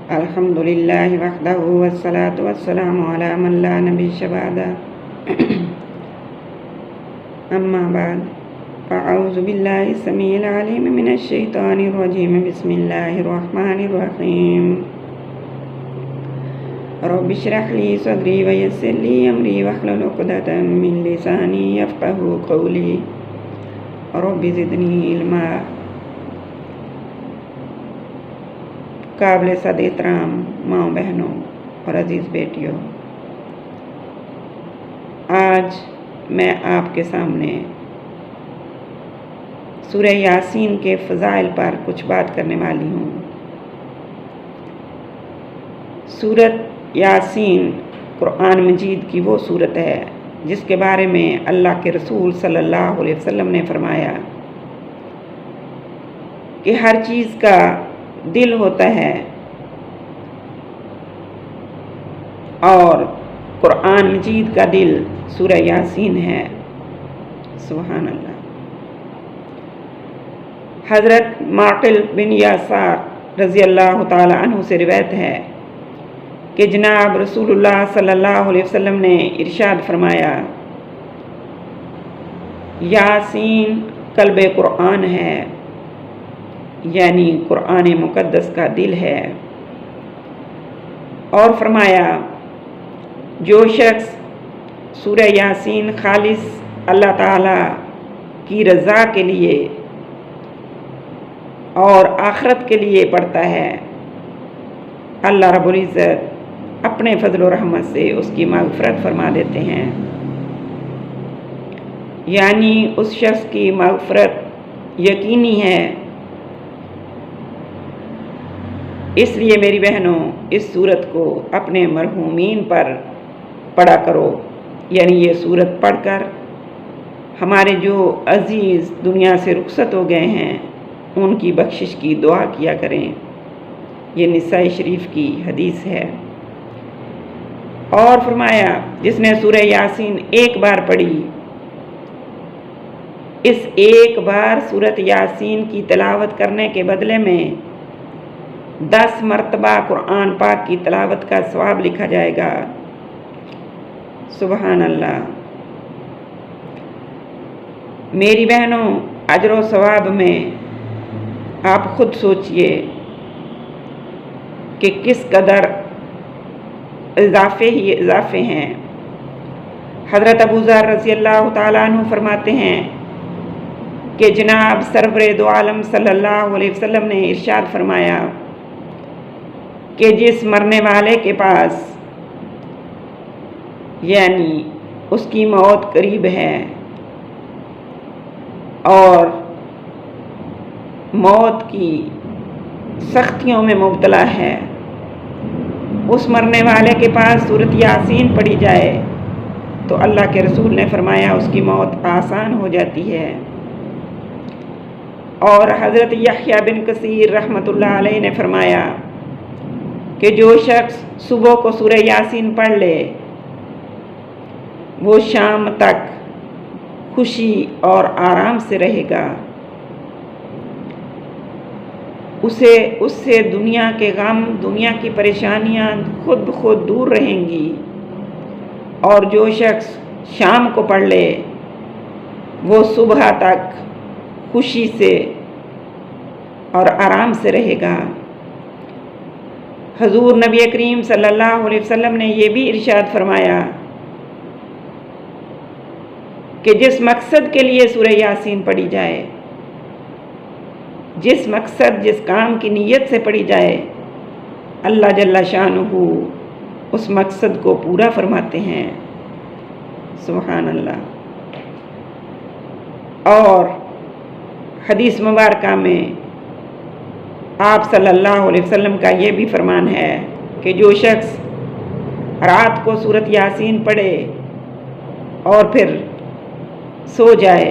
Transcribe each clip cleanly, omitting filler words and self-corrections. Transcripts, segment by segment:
अल्हम्दुलिल्लाहि वहदहु वस्सलातु वस्सलामु अला मन ला नबिय्य बअदा। अम्मा बाद फ़अऊज़ु बिल्लाहि समीइल अलीम मिनश शैतानिर रजीम। बिस्मिल्लाहिर रहमानिर रहीम। रब्बि इश्रह ली सदरी व यस्सिर ली अमरी वहलुल उक़दतम मिन लिसानी यफ़क़हू क़ौली। रब्बि ज़िदनी इल्मा। काबिल सद एहतराम माँ बहनों और अज़ीज़ बेटियों, आज मैं आपके सामने सूरह यासीन के फ़ज़ाइल पर कुछ बात करने वाली हूँ। सूरत यासीन कुरान मजीद की वो सूरत है जिसके बारे में अल्लाह के रसूल सल्लल्लाहु अलैहि वसल्लम ने फरमाया कि हर चीज़ का दिल होता है और कुरान मजीद का दिल सूरह यासीन है। सुभान अल्लाह। हज़रत माक़िल बिन यासार रज़ी अल्लाह ताला अन्हु से रिवायत है कि जनाब रसूलुल्लाह सल्लल्लाहु अलैहि वसल्लम ने इरशाद फरमाया, यासीन क़ल्ब कुरान है, यानी कुरान मुक़द्दस का दिल है। और फरमाया, जो शख्स सूरह यासीन खालिस अल्लाह ताला की रज़ा के लिए और आखिरत के लिए पढ़ता है, अल्लाह रब्बुल इज़्ज़त अपने फ़ज़ल व रहमत से उसकी मग़फ़िरत फरमा देते हैं। यानी उस शख्स की मग़फ़िरत यकीनी है। इसलिए मेरी बहनों, इस सूरत को अपने मरहूमीन पर पढ़ा करो। यानी ये सूरत पढ़कर हमारे जो अज़ीज़ दुनिया से रुखसत हो गए हैं उनकी बख्शिश की दुआ किया करें। ये निसाई शरीफ की हदीस है। और फरमाया, जिसने सूरह यासीन एक बार पढ़ी, इस एक बार सूरत यासीन की तिलावत करने के बदले में 10 मरतबा कुरान पाक की तिलावत का सवाब लिखा जाएगा। सुभान अल्लाह। मेरी बहनों, अजर व सवाब में आप खुद सोचिए कि किस कदर इजाफे ही इजाफे हैं। हज़रत अबू ज़र रज़ी अल्लाह ताला अन्हु फरमाते हैं कि जनाब सरवरे दो आलम सल्लल्लाहु अलैहि वसल्लम ने इरशाद फरमाया कि जिस मरने वाले के पास यानी उसकी मौत करीब है और मौत की सख्तियों में मुब्तला है, उस मरने वाले के पास सूरत यासीन पढ़ी जाए तो अल्लाह के रसूल ने फरमाया उसकी मौत आसान हो जाती है। और हज़रत यहया बिन कसीर रहमतुल्लाह अलैह ने फरमाया कि जो शख्स सुबह को सूरह यासीन पढ़ ले वो शाम तक खुशी और आराम से रहेगा। उससे दुनिया के गम, दुनिया की परेशानियां खुद ब खुद दूर रहेंगी। और जो शख्स शाम को पढ़ ले वो सुबह तक खुशी से और आराम से रहेगा। हजूर नबी करीम सल्लल्लाहु अलैहि वसल्लम ने यह भी इरशाद फरमाया कि जिस मकसद के लिए सूरह यासीन पढ़ी जाए, जिस मकसद जिस काम की नीयत से पढ़ी जाए, अल्लाह जल्ला शानुहु उस मकसद को पूरा फरमाते हैं। सुभान अल्लाह। और हदीस मुबारका में आप सल्लल्लाहु अलैहि वसल्लम का ये भी फरमान है कि जो शख्स रात को सूरत यासीन पढ़े और फिर सो जाए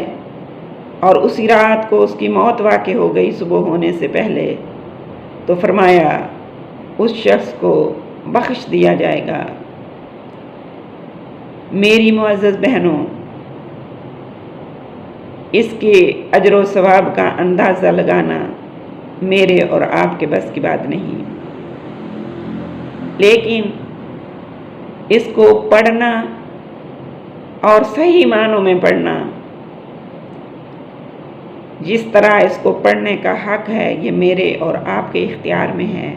और उसी रात को उसकी मौत वाक़ई हो गई सुबह होने से पहले, तो फरमाया उस शख्स को बख्श दिया जाएगा। मेरी मुअज़्ज़ज़ बहनों, इसके अजर व सवाब का अंदाज़ा लगाना मेरे और आपके बस की बात नहीं। लेकिन इसको पढ़ना और सही मानों में पढ़ना, जिस तरह इसको पढ़ने का हक है, ये मेरे और आपके इख्तियार में है।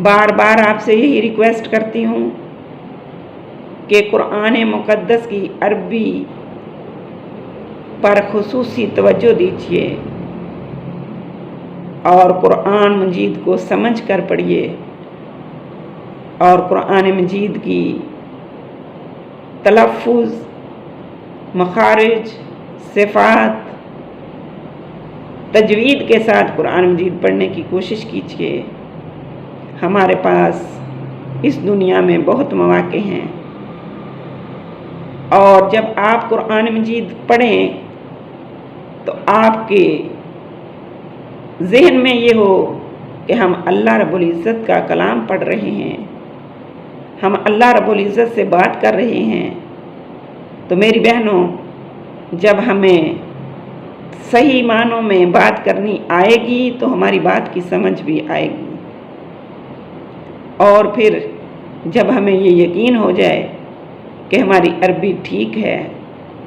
बार बार आपसे यही रिक्वेस्ट करती हूँ कि कुरान मुक़द्दस की अरबी पर खुसूसी तवज्जो दीजिए और कुरान मजीद को समझ कर पढ़िए और कुरान मजीद की तलफ़्फ़ुज़, मखारिज, सिफ़ात, तजवीद के साथ कुरान मजीद पढ़ने की कोशिश कीजिए। हमारे पास इस दुनिया में बहुत मौक़े हैं और जब आप कुरान मजीद पढ़ें तो आपके ज़हन में ये हो कि हम अल्लाह रब्बुल इज़्ज़त का कलाम पढ़ रहे हैं, हम अल्लाह रब्बुल इज़्ज़त से बात कर रहे हैं। तो मेरी बहनों, जब हमें सही मानों में बात करनी आएगी तो हमारी बात की समझ भी आएगी, और फिर जब हमें ये यकीन हो जाए कि हमारी अरबी ठीक है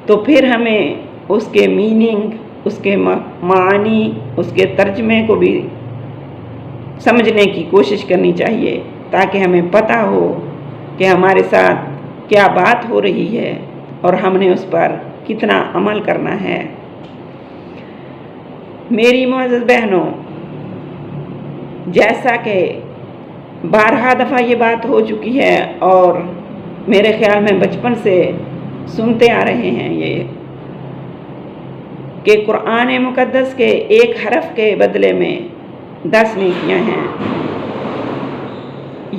तो फिर हमें उसके मीनिंग, उसके मानी, उसके तर्जमे को भी समझने की कोशिश करनी चाहिए, ताकि हमें पता हो कि हमारे साथ क्या बात हो रही है और हमने उस पर कितना अमल करना है। मेरी मोअज़्ज़ज़ बहनों, जैसा कि 12 दफ़ा ये बात हो चुकी है और मेरे ख्याल में बचपन से सुनते आ रहे हैं ये, कि कुरान मुक़द्दस के एक हरफ के बदले में 10 नेकियां हैं।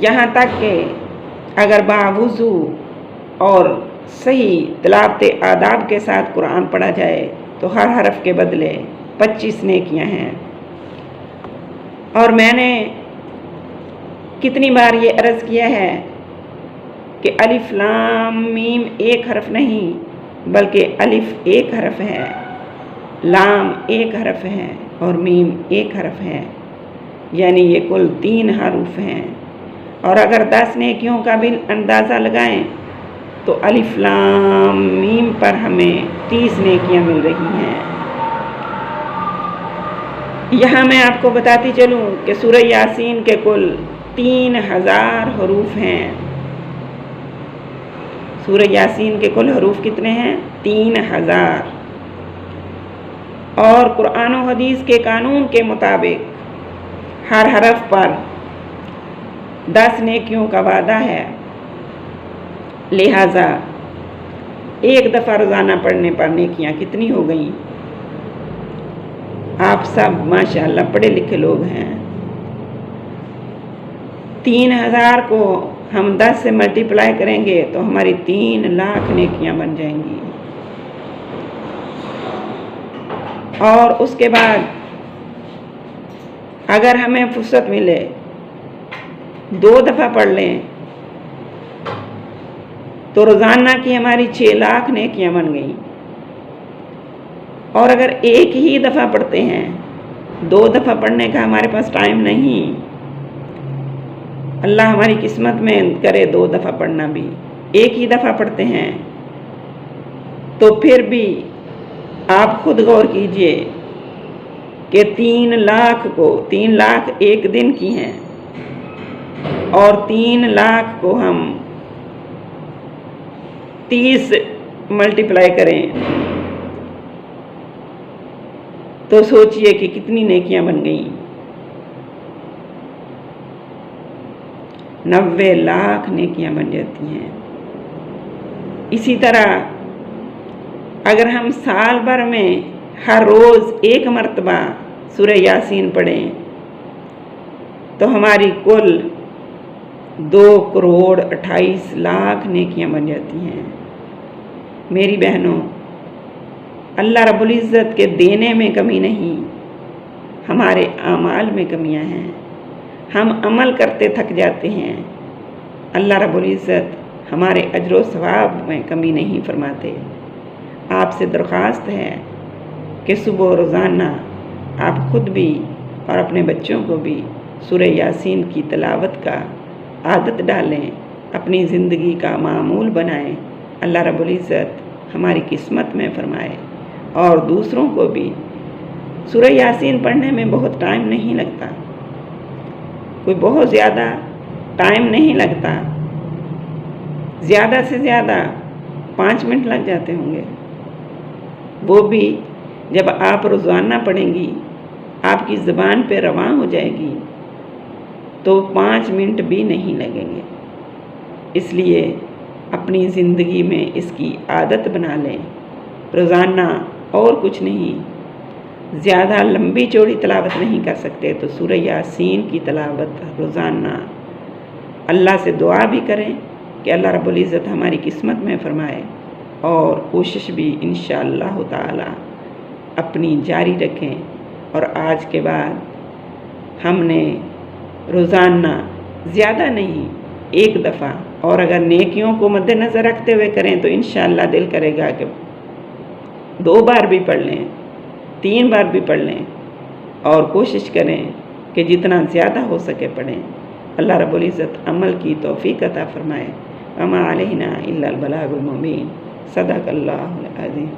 यहाँ तक कि अगर बावुज़ू और सही तिलावत आदाब के साथ कुरान पढ़ा जाए तो हर हरफ के बदले 25 नेकियां हैं। और मैंने कितनी बार ये अर्ज़ किया है कि अलिफ लाम मीम एक हरफ नहीं, बल्कि अलिफ एक हरफ है, लाम एक हरफ है और मीम एक हरफ है, यानी ये कुल 3 हरूफ हैं। और अगर 10 नेकियों का भी अंदाज़ा लगाएं तो अलिफ लाम मीम पर हमें 30 नेकियां मिल रही हैं। यहाँ मैं आपको बताती चलूँ कि सूरह यासीन के कुल 3000 हरूफ हैं। सूरह यासीन के कुल हरूफ कितने हैं? 3000। और कुरान और हदीस के कानून के मुताबिक हर हरफ पर 10 नेकियों का वादा है। लिहाजा एक दफ़ा रोज़ाना पढ़ने पर नेकियां कितनी हो गई? आप सब माशाअल्लाह पढ़े लिखे लोग हैं। 3000 को हम 10 से मल्टीप्लाई करेंगे तो हमारी 3 लाख नेकियां बन जाएंगी। और उसके बाद अगर हमें फुर्सत मिले 2 दफ़ा पढ़ लें तो रोज़ाना की हमारी 6 लाख नेकियां बन गई। और अगर एक ही दफ़ा पढ़ते हैं, 2 दफ़ा पढ़ने का हमारे पास टाइम नहीं, अल्लाह हमारी किस्मत में करे 2 दफ़ा पढ़ना भी, एक ही दफ़ा पढ़ते हैं, तो फिर भी आप खुद गौर कीजिए कि 3 लाख एक दिन की हैं और 3 लाख को हम 30 मल्टीप्लाई करें तो सोचिए कि कितनी नेकियां बन गई। 90 लाख नेकियां बन जाती हैं। इसी तरह अगर हम साल भर में हर रोज़ 1 मरतबा सूरह यासीन पढ़ें तो हमारी कुल 2,28,00,000 नेकियां बन जाती हैं। मेरी बहनों, अल्लाह रब्बुल इज़्ज़त के देने में कमी नहीं, हमारे आमाल में कमियां हैं। हम अमल करते थक जाते हैं। अल्लाह रब्बुल इज़्ज़त हमारे अजर व सवाब में कमी नहीं फरमाते। आपसे दरख्वास्त है कि सुबह रोज़ाना आप खुद भी और अपने बच्चों को भी सूरह यासीन की तिलावत का आदत डालें, अपनी ज़िंदगी का मामूल बनाएं। अल्लाह रब्बुल इज़्ज़त हमारी किस्मत में फरमाए और दूसरों को भी। सूरह यासीन पढ़ने में बहुत टाइम नहीं लगता, कोई बहुत ज़्यादा टाइम नहीं लगता, ज़्यादा से ज़्यादा 5 मिनट लग जाते होंगे। वो भी जब आप रोज़ाना पढ़ेंगी, आपकी ज़बान पे रवां हो जाएगी तो 5 मिनट भी नहीं लगेंगे। इसलिए अपनी ज़िंदगी में इसकी आदत बना लें रोज़ाना। और कुछ नहीं, ज़्यादा लंबी चौड़ी तिलावत नहीं कर सकते तो सूरह यासीन की तिलावत रोज़ाना। अल्लाह से दुआ भी करें कि अल्लाह रब्बुल इज़्ज़त हमारी किस्मत में फरमाए और कोशिश भी इंशाअल्लाह ताला अपनी जारी रखें। और आज के बाद हमने रोज़ाना ज़्यादा नहीं, एक दफ़ा, और अगर नेकियों को मद्देनज़र रखते हुए करें तो इंशाअल्लाह दिल करेगा कि 2 बार भी पढ़ लें, 3 बार भी पढ़ लें, और कोशिश करें कि जितना ज़्यादा हो सके पढ़ें। अल्लाह रब्बुल इज़्ज़त अमल की तौफ़ीक़ अता फ़रमाए। वमा अलैना इल्लल बलागुल मुबीन। सदक़ल्लाहुल अज़ीम।